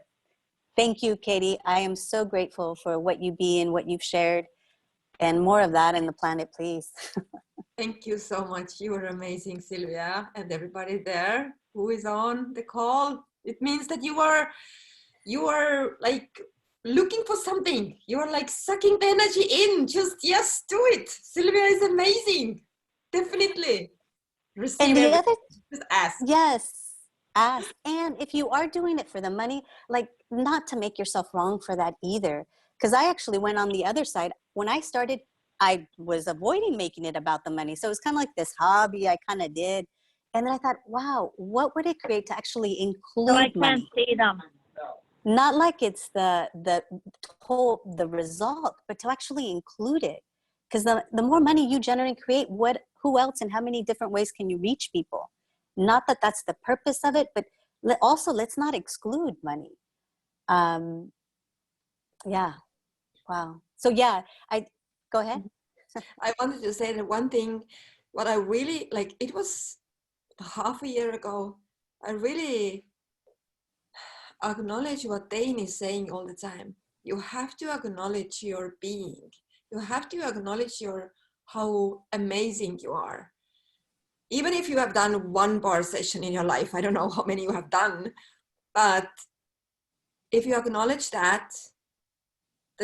thank you, Katie. I am so grateful for what you be and what you've shared, and more of that in the planet, please. Thank you so much. You are amazing, Sylvia, and everybody there who is on the call. It means that you are like looking for something. You are like sucking the energy in. Just yes, do it. Sylvia is amazing. Definitely. Receive And the everything. other, Just ask. yes, ask. And if you are doing it for the money, like not to make yourself wrong for that either. Because I actually went on the other side. When I started, I was avoiding making it about the money. So it was kind of like this hobby I kind of did. And then I thought, wow, what would it create to actually include So I can't money? see them. Not like it's the whole the result, but to actually include it. Because the more money you generate and create, who else and how many different ways can you reach people? Not that that's the purpose of it, but also let's not exclude money. Yeah, wow. So yeah, go ahead. I wanted to say that one thing, what I really like, it was half a year ago, I really acknowledge what Dane is saying all the time. You have to acknowledge your being. You have to acknowledge how amazing you are. Even if you have done one bar session in your life, I don't know how many you have done, but if you acknowledge that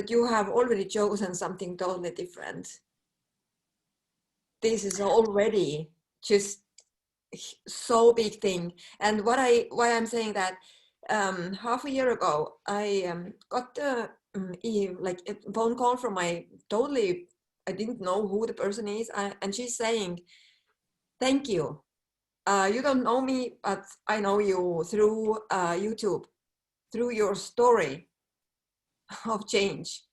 you have already chosen something totally different, this is already just so big thing. And why I'm saying that, half a year ago, I got a phone call from I didn't know who the person is, and she's saying, thank you. You don't know me, but I know you through YouTube, through your story of change.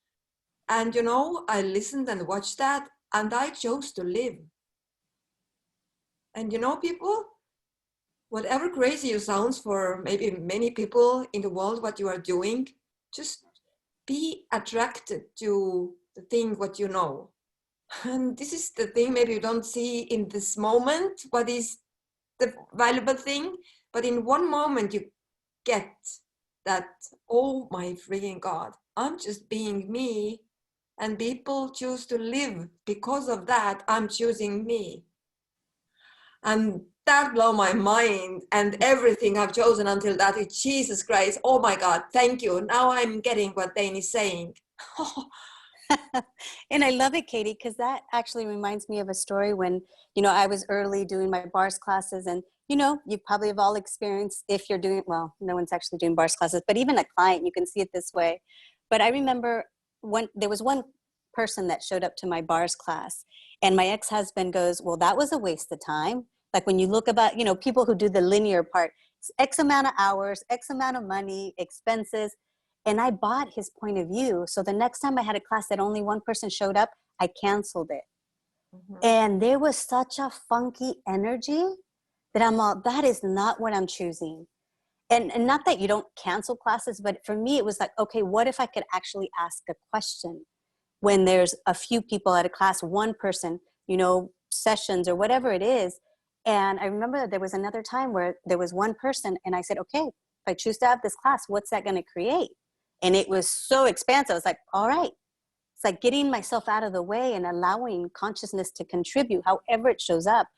And you know, I listened and watched that, and I chose to live. And you know, people, whatever crazy you sounds for maybe many people in the world, what you are doing, just be attracted to the thing what you know. And this is the thing maybe you don't see in this moment what is the valuable thing, but in one moment you get that, oh my freaking God, I'm just being me, and people choose to live because of that. I'm choosing me. And that blew my mind, and everything I've chosen until that is Jesus Christ. Oh my God, thank you. Now I'm getting what Dane is saying. And I love it, Katie, because that actually reminds me of a story when, you know, I was early doing my bars classes, and, you know, you probably have all experienced, if you're doing, well, no one's actually doing bars classes, but even a client, you can see it this way. But I remember when there was one person that showed up to my bars class, and my ex-husband goes, well, that was a waste of time. Like when you look about, you know, people who do the linear part, it's X amount of hours, X amount of money, expenses. And I bought his point of view. So the next time I had a class that only one person showed up, I canceled it. Mm-hmm. And there was such a funky energy that I'm all, that is not what I'm choosing. And not that you don't cancel classes, but for me, it was like, okay, what if I could actually ask a question when there's a few people at a class, one person, you know, sessions or whatever it is. And I remember that there was another time where there was one person and I said, okay, if I choose to have this class, what's that going to create? And it was so expansive. I was like, all right. It's like getting myself out of the way and allowing consciousness to contribute however it shows up.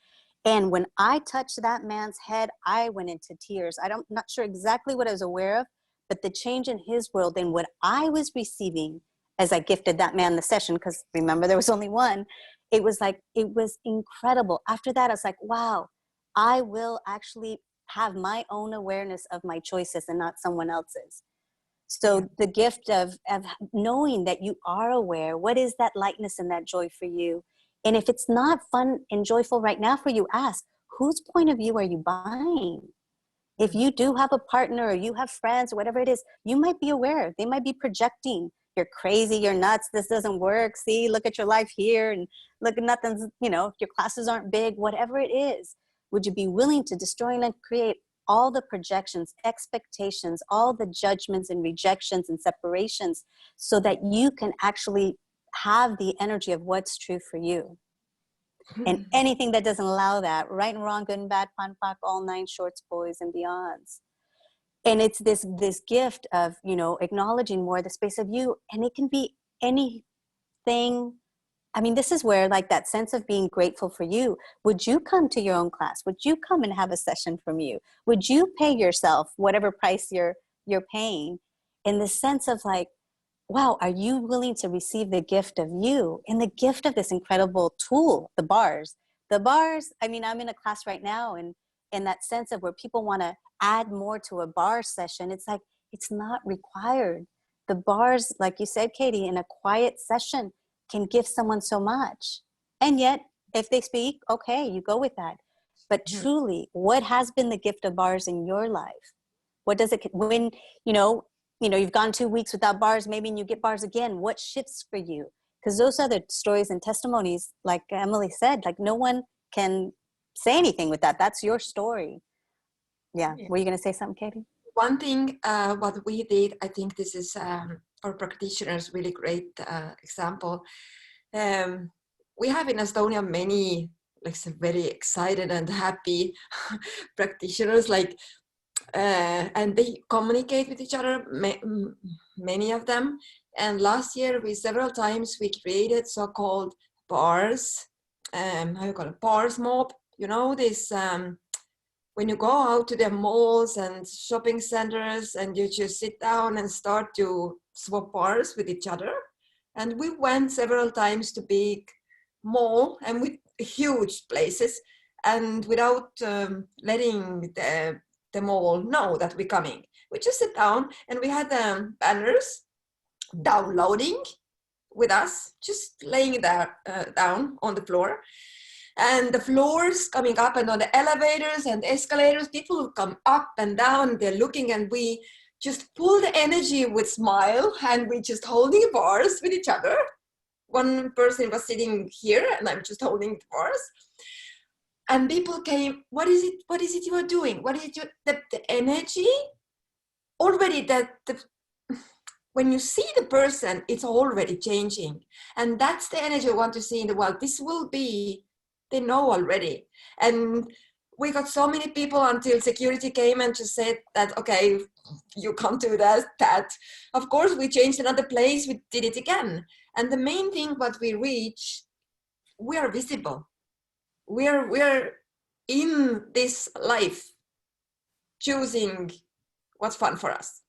And when I touched that man's head, I went into tears. Not sure exactly what I was aware of, but the change in his world and what I was receiving as I gifted that man the session, because remember, there was only one. It was like, it was incredible. After that, I was like, wow, I will actually have my own awareness of my choices and not someone else's. So the gift of knowing that you are aware, what is that lightness and that joy for you? And if it's not fun and joyful right now for you, ask, whose point of view are you buying? If you do have a partner or you have friends or whatever it is, you might be aware. They might be projecting, you're crazy, you're nuts, this doesn't work. See, look at your life here and look at nothing's, you know, your classes aren't big, whatever it is. Would you be willing to destroy and create all the projections, expectations, all the judgments and rejections and separations so that you can actually have the energy of what's true for you? And anything that doesn't allow that, right and wrong, good and bad, pon poc, all nine shorts, boys and beyonds. And it's this gift of, you know, acknowledging more the space of you, and it can be anything. I mean, this is where like that sense of being grateful for you. Would you come to your own class? Would you come and have a session from you? Would you pay yourself whatever price you're paying? In the sense of like, wow, are you willing to receive the gift of you and the gift of this incredible tool, the bars? The bars, I mean, I'm in a class right now, and in that sense of where people want to add more to a bar session, it's like, it's not required. The bars, like you said, Katie, in a quiet session can give someone so much. And yet, if they speak, okay, you go with that. But truly, what has been the gift of bars in your life? What does it, when, you've gone 2 weeks without bars, maybe, and you get bars again, what shifts for you? Because those other stories and testimonies, like Emily said, like no one can say anything with that. That's your story. Yeah. Were you going to say something, Katie? One thing, what we did, I think this is for practitioners, really great example. We have in Estonia many very excited and happy practitioners, and they communicate with each other, many of them. And last year, several times we created so-called bars, how you call it, bars mob. You know, this, when you go out to the malls and shopping centers and you just sit down and start to swap bars with each other. And we went several times to big mall and with huge places, and without letting the mall know that we're coming. We just sit down and we had banners downloading with us, just laying there down on the floor. And the floors coming up, and on the elevators and escalators, people will come up and down, they're looking, and we just pull the energy with smile, and we just holding bars with each other. One person was sitting here and I'm just holding the bars. And people came, what is it you are doing? What is it the energy? Already when you see the person, it's already changing. And that's the energy I want to see in the world. This will be, they know already. And we got so many people until security came and just said that, okay, you can't do that. Of course, we changed another place, we did it again. And the main thing what we reach, we are visible. We're in this life choosing what's fun for us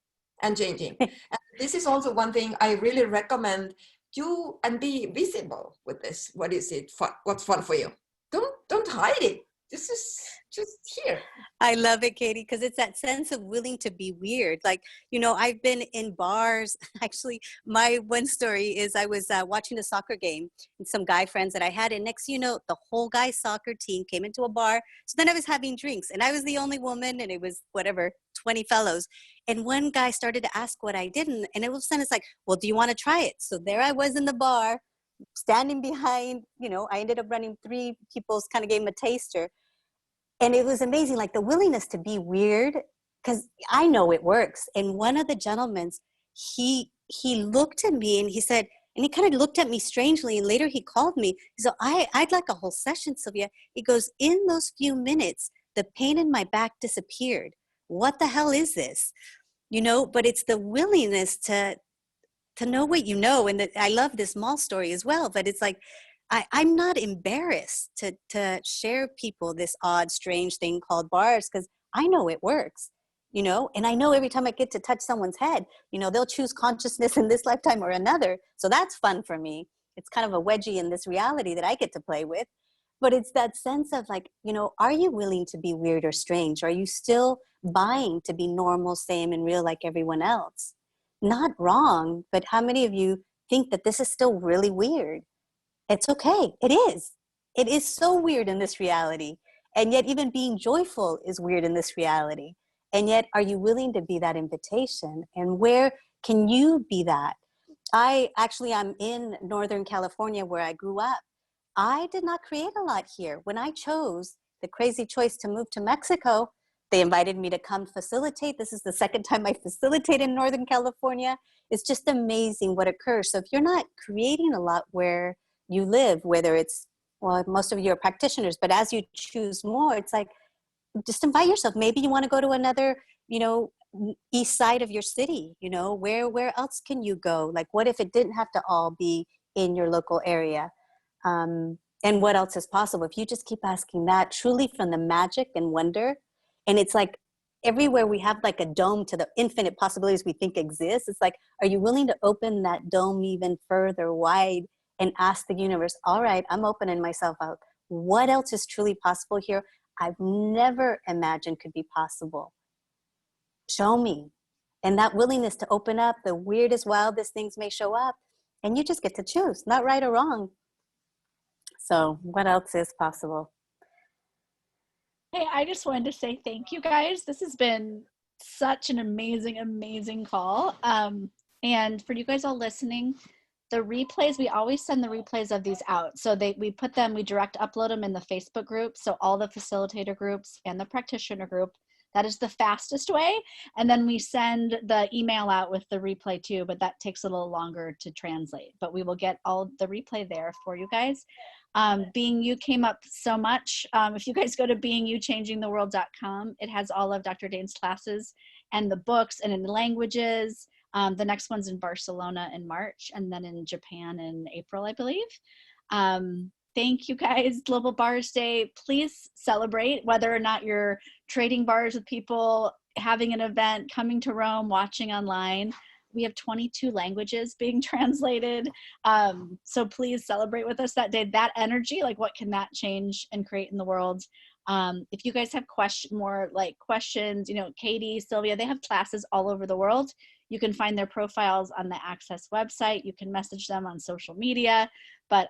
and changing. And this is also one thing I really recommend, do and be visible with this. What is it fun? What's fun for you? Don't hide it. This is just here. I love it, Katie, because it's that sense of willing to be weird. Like, you know, I've been in bars. Actually, my one story is I was watching a soccer game and some guy friends that I had. And next, you know, the whole guys soccer team came into a bar. So then I was having drinks and I was the only woman and it was whatever, 20 fellows. And one guy started to ask what I did. And all of a sudden it's like, well, do you want to try it? So there I was in the bar standing behind, you know, I ended up running 3 people's kind of gave him a taster. And it was amazing, like the willingness to be weird, because I know it works. And one of the gentlemen, he looked at me and he said, and he kind of looked at me strangely. And later he called me. He said, I'd like a whole session, Sylvia. He goes, in those few minutes, the pain in my back disappeared. What the hell is this? You know, but it's the willingness to know what you know. And I love this mall story as well, but it's like, I'm not embarrassed to share people this odd, strange thing called bars because I know it works, you know, and I know every time I get to touch someone's head, you know, they'll choose consciousness in this lifetime or another. So that's fun for me. It's kind of a wedgie in this reality that I get to play with. But it's that sense of like, you know, are you willing to be weird or strange? Are you still buying to be normal, same, and real like everyone else? Not wrong, but how many of you think that this is still really weird? It's okay. It is. It is so weird in this reality. And yet even being joyful is weird in this reality. And yet, are you willing to be that invitation? And where can you be that? I'm in Northern California where I grew up. I did not create a lot here. When I chose the crazy choice to move to Mexico, they invited me to come facilitate. This is the second time I facilitate in Northern California. It's just amazing what occurs. So if you're not creating a lot where you live, whether it's, well, most of you are practitioners, but as you choose more, it's like, just invite yourself. Maybe you want to go to another, you know, east side of your city, you know, where else can you go? Like, what if it didn't have to all be in your local area? And what else is possible? If you just keep asking that truly from the magic and wonder, and it's like everywhere we have like a dome to the infinite possibilities we think exist. It's like, are you willing to open that dome even further wide and ask the universe, all right, I'm opening myself out. What else is truly possible here? I've never imagined could be possible. Show me. And that willingness to open up, the weirdest, wildest things may show up. And you just get to choose, not right or wrong. So what else is possible? Hey, I just wanted to say thank you guys. This has been such an amazing, amazing call. And for you guys all listening, the replays, we always send the replays of these out. So we direct upload them in the Facebook group. So all the facilitator groups and the practitioner group, that is the fastest way. And then we send the email out with the replay too, but that takes a little longer to translate. But we will get all the replay there for you guys. Being You came up so much. If you guys go to beingyouchangingtheworld.com, it has all of Dr. Dane's classes and the books and in the languages. The next one's in Barcelona in March and then in Japan in April, I believe. Thank you guys. Global Bars Day. Please celebrate whether or not you're trading bars with people, having an event, coming to Rome, watching online. We have 22 languages being translated. So please celebrate with us that day. That energy, like what can that change and create in the world? If you guys have more questions, you know, Katie, Sylvia, they have classes all over the world. You can find their profiles on the Access website. You can message them on social media, but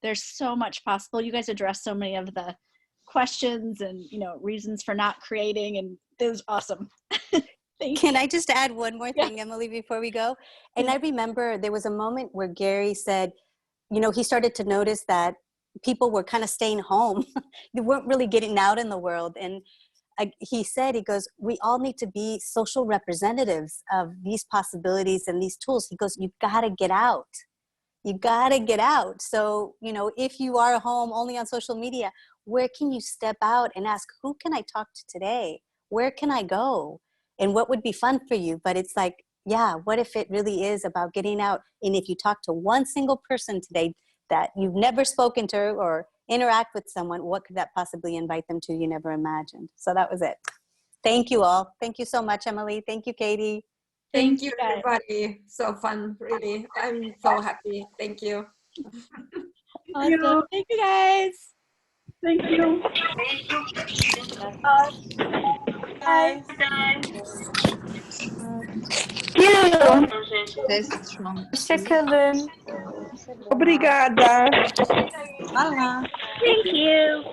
there's so much possible. You guys address so many of the questions and, you know, reasons for not creating, and it was awesome. Can I just add one more thing, Emily, before we go? And I remember there was a moment where Gary said, you know, he started to notice that people were kind of staying home. They weren't really getting out in the world. And he goes, we all need to be social representatives of these possibilities and these tools. He goes, you've got to get out. You got to get out. So, if you are home only on social media, where can you step out and ask, who can I talk to today? Where can I go? And what would be fun for you? But it's like, yeah, what if it really is about getting out? And if you talk to one single person today that you've never spoken to or interact with someone, what could that possibly invite them to you never imagined? So that was it. Thank you all. Thank you so much, Emily. Thank you, Katie. Thank you, everybody. So fun, really. I'm so happy. Thank you. Awesome. Thank you guys. Thank you. Bye. Hoşçakalın. Obrigada. Thank you.